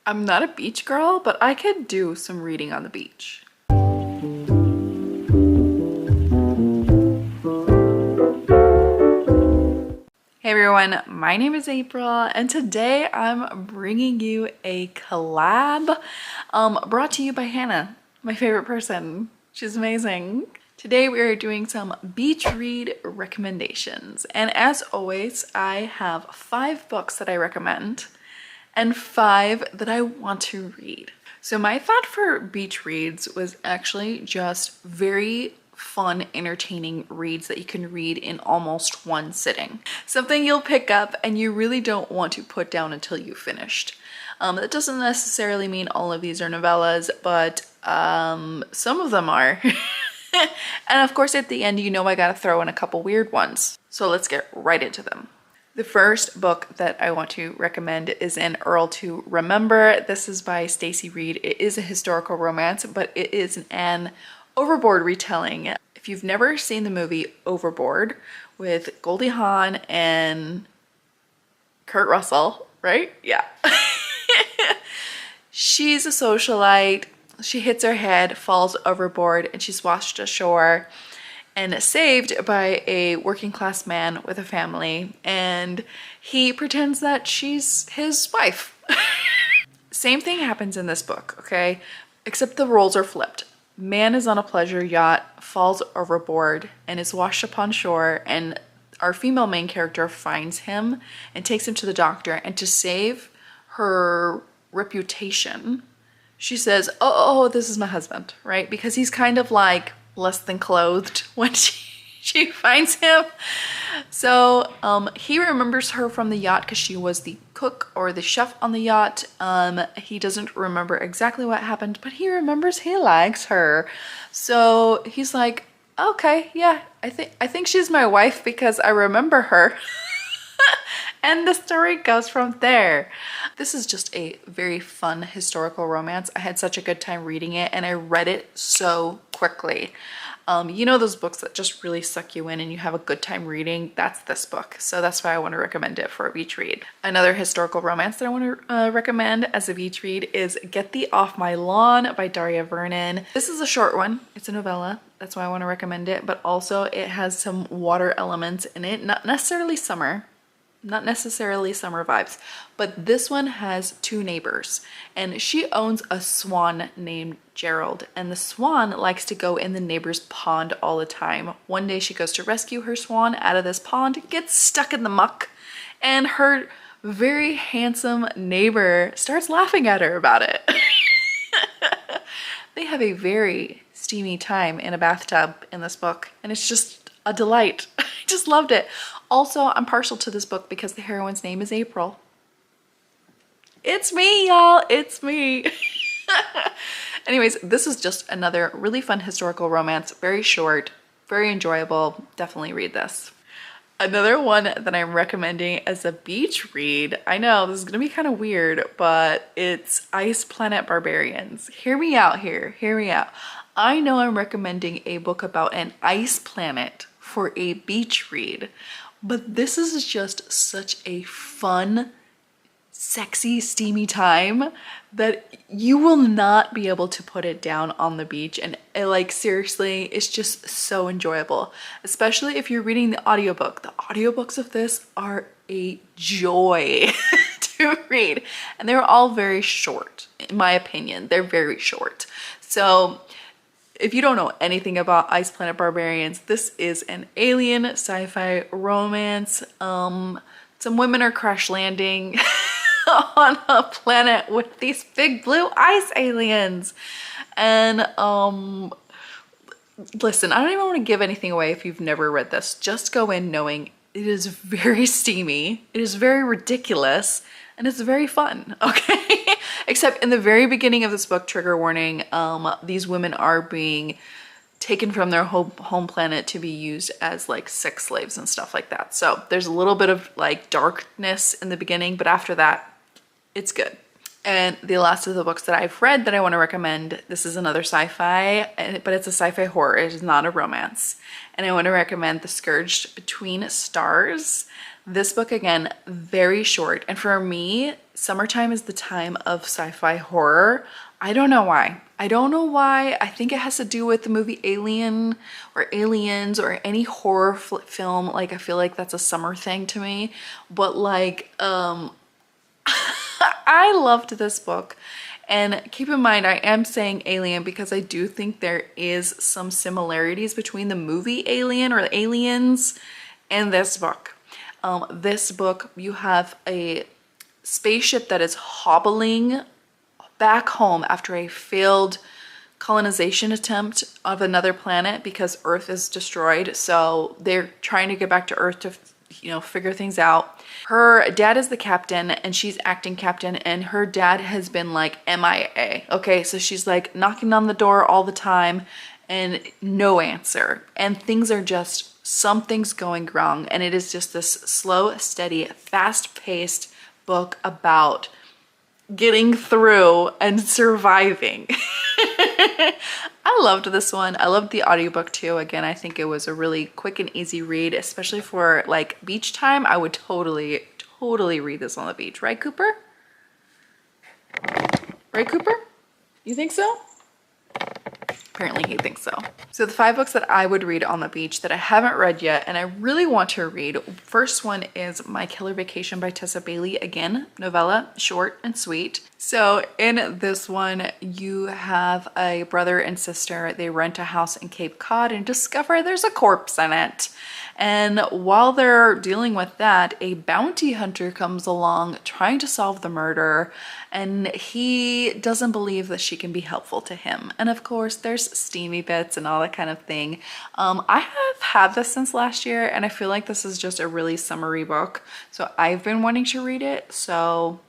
I'm not a beach girl, but I could do some reading on the beach. Hey everyone, my name is April and today I'm bringing you a collab brought to you by Hannah, my favorite person. She's amazing. Today we are doing some beach read recommendations, and as always I have 5 books that I recommend and 5 that I want to read. So my thought for beach reads was actually just very fun, entertaining reads that you can read in almost one sitting. Something you'll pick up and you really don't want to put down until you've finished. That doesn't necessarily mean all of these are novellas, but some of them are. And of course at the end, you know I gotta throw in a couple weird ones. So let's get right into them. The first book that I want to recommend is An Earl to Remember. This is by Stacey Reed. It is a historical romance, but it is an Overboard retelling. If you've never seen the movie Overboard with Goldie Hawn and Kurt Russell, right? Yeah. She's a socialite. She hits her head, falls overboard, and she's washed ashore and saved by a working class man with a family. And he pretends that she's his wife. Same thing happens in this book, okay? Except the roles are flipped. Man is on a pleasure yacht, falls overboard, and is washed upon shore, and our female main character finds him and takes him to the doctor, and to save her reputation, she says, oh, this is my husband, right? Because he's kind of like less than clothed when she finds him. So he remembers her from the yacht because she was the cook or the chef on the yacht. He doesn't remember exactly what happened, but he remembers he likes her. So he's like, okay, yeah, I think she's my wife because I remember her. And the story goes from there. This is just a very fun historical romance. I had such a good time reading it, and I read it so quickly. You know those books that just really suck you in and you have a good time reading? That's this book. So that's why I want to recommend it for a beach read. Another historical romance that I want to recommend as a beach read is Get Thee Off My Lawn by Daria Vernon. This is a short one. It's a novella. That's why I want to recommend it. But also it has some water elements in it. Not necessarily summer vibes, but this one has 2 neighbors, and she owns a swan named Gerald, and the swan likes to go in the neighbor's pond all the time. One day she goes to rescue her swan out of this pond, gets stuck in the muck, and her very handsome neighbor starts laughing at her about it. They have a very steamy time in a bathtub in this book, and it's just a delight. I just loved it. Also, I'm partial to this book because the heroine's name is April. It's me, y'all. It's me. Anyways, this is just another really fun historical romance. Very short, very enjoyable. Definitely read this. Another one that I'm recommending as a beach read. I know this is gonna be kind of weird, but it's Ice Planet Barbarians. Hear me out here. Hear me out. I know I'm recommending a book about an ice planet for a beach read, but this is just such a fun, sexy, steamy time that you will not be able to put it down on the beach. And like, seriously, it's just so enjoyable, especially if you're reading the audiobook. The audiobooks of this are a joy to read, and they're all very short. In my opinion, they're very short. So if you don't know anything about Ice Planet Barbarians, this is an alien sci-fi romance. Some women are crash landing on a planet with these big blue ice aliens. And listen, I don't even want to give anything away if you've never read this. Just go in knowing it is very steamy, it is very ridiculous, and it's very fun, okay? Except in the very beginning of this book, trigger warning, these women are being taken from their home planet to be used as like sex slaves and stuff like that. So there's a little bit of like darkness in the beginning, but after that, it's good. And the last of the books that I've read that I want to recommend, this is another sci-fi, but it's a sci-fi horror. It is not a romance. And I want to recommend The Scourged Between Stars. This book, again, very short. And for me, summertime is the time of sci-fi horror. I don't know why. I don't know why. I think it has to do with the movie Alien or Aliens or any horror film. Like, I feel like that's a summer thing to me. But like, I loved this book. And keep in mind, I am saying Alien because I do think there is some similarities between the movie Alien or Aliens and this book. This book, you have a spaceship that is hobbling back home after a failed colonization attempt of another planet because Earth is destroyed. So they're trying to get back to Earth to, you know, figure things out. Her dad is the captain and she's acting captain, and her dad has been like MIA. Okay, so she's like knocking on the door all the time and no answer. And things are just, something's going wrong. And it is just this slow, steady, fast-paced book about getting through and surviving. I loved this one. I loved the audiobook too. Again, I think it was a really quick and easy read, especially for like beach time. I would totally read this on the beach. Right, Cooper? Right, Cooper? You think so? Apparently he thinks so. So the 5 books that I would read on the beach that I haven't read yet and I really want to read. First one is My Killer Vacation by Tessa Bailey. Again, novella, short and sweet. So in this one, you have a brother and sister. They rent a house in Cape Cod and discover there's a corpse in it. And while they're dealing with that, a bounty hunter comes along trying to solve the murder, and he doesn't believe that she can be helpful to him. And of course, there's steamy bits and all that kind of thing. I have had this since last year, and I feel like this is just a really summery book. So I've been wanting to read it. So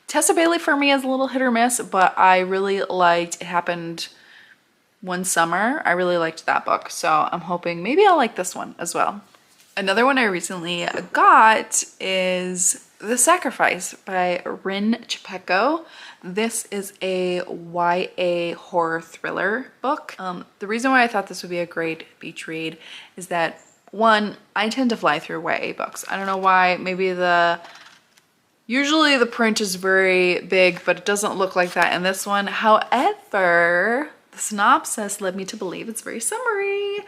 Tessa Bailey for me is a little hit or miss, but I really liked It Happened One Summer. I really liked that book, so I'm hoping maybe I'll like this one as well. Another one I recently got is The Sacrifice by Rin Chapeko. This is a YA horror thriller book. The reason why I thought this would be a great beach read is that, one, I tend to fly through YA books. I don't know why. Maybe usually the print is very big, but it doesn't look like that in this one. However, the synopsis led me to believe it's very summery.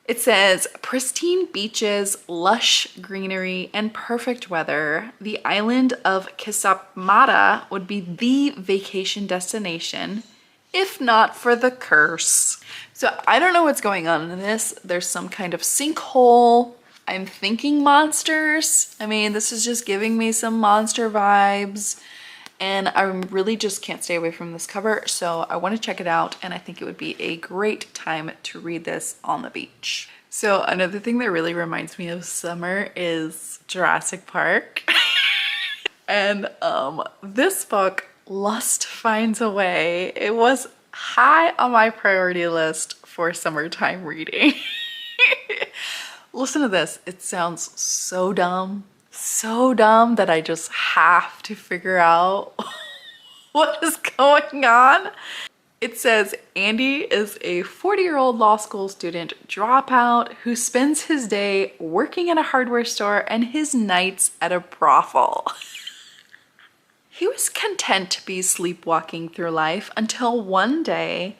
It says, pristine beaches, lush greenery, and perfect weather. The island of Kisapmata would be the vacation destination, if not for the curse. So I don't know what's going on in this. There's some kind of sinkhole. I'm thinking monsters. I mean, this is just giving me some monster vibes. And I really just can't stay away from this cover, so I want to check it out, and I think it would be a great time to read this on the beach. So another thing that really reminds me of summer is Jurassic Park. And this book, Lust Finds a Way, it was high on my priority list for summertime reading. Listen to this. It sounds so dumb. So dumb that I just have to figure out what is going on. It says Andy is a 40-year-old law school student dropout who spends his day working at a hardware store and his nights at a brothel. He was content to be sleepwalking through life until one day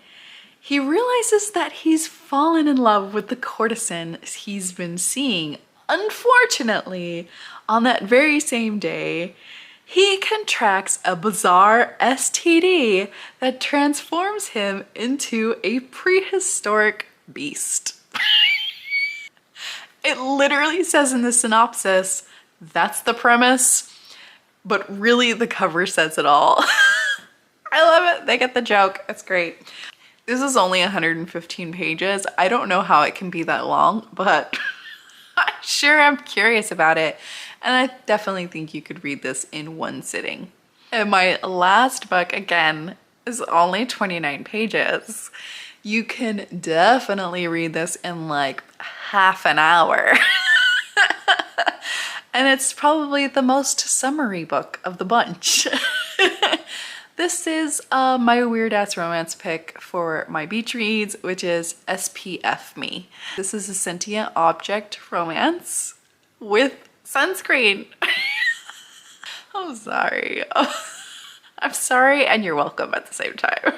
he realizes that he's fallen in love with the courtesan he's been seeing. Unfortunately, on that very same day, he contracts a bizarre STD that transforms him into a prehistoric beast. It literally says in the synopsis, that's the premise, but really the cover says it all. I love it. They get the joke. It's great. This is only 115 pages. I don't know how it can be that long, but I sure am curious about it. And I definitely think you could read this in one sitting. And my last book, again, is only 29 pages. You can definitely read this in like half an hour. And it's probably the most summery book of the bunch. this is my weird ass romance pick for my beach reads, which is SPF Me. This is a sentient object romance with sunscreen. I'm sorry. I'm sorry and you're welcome at the same time.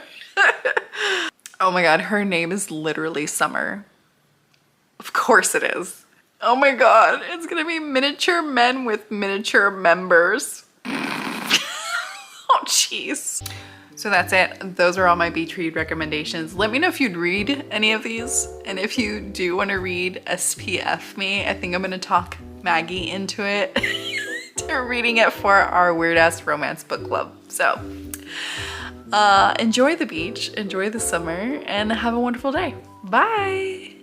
Oh my god, her name is literally Summer. Of course it is. Oh my god, it's gonna be miniature men with miniature members. Oh jeez. So that's it. Those are all my beach read recommendations. Let me know if you'd read any of these. And if you do want to read SPF Me, I think I'm gonna talk Maggie into it. To reading it for our weird ass romance book club. So enjoy the beach, enjoy the summer, and have a wonderful day. Bye.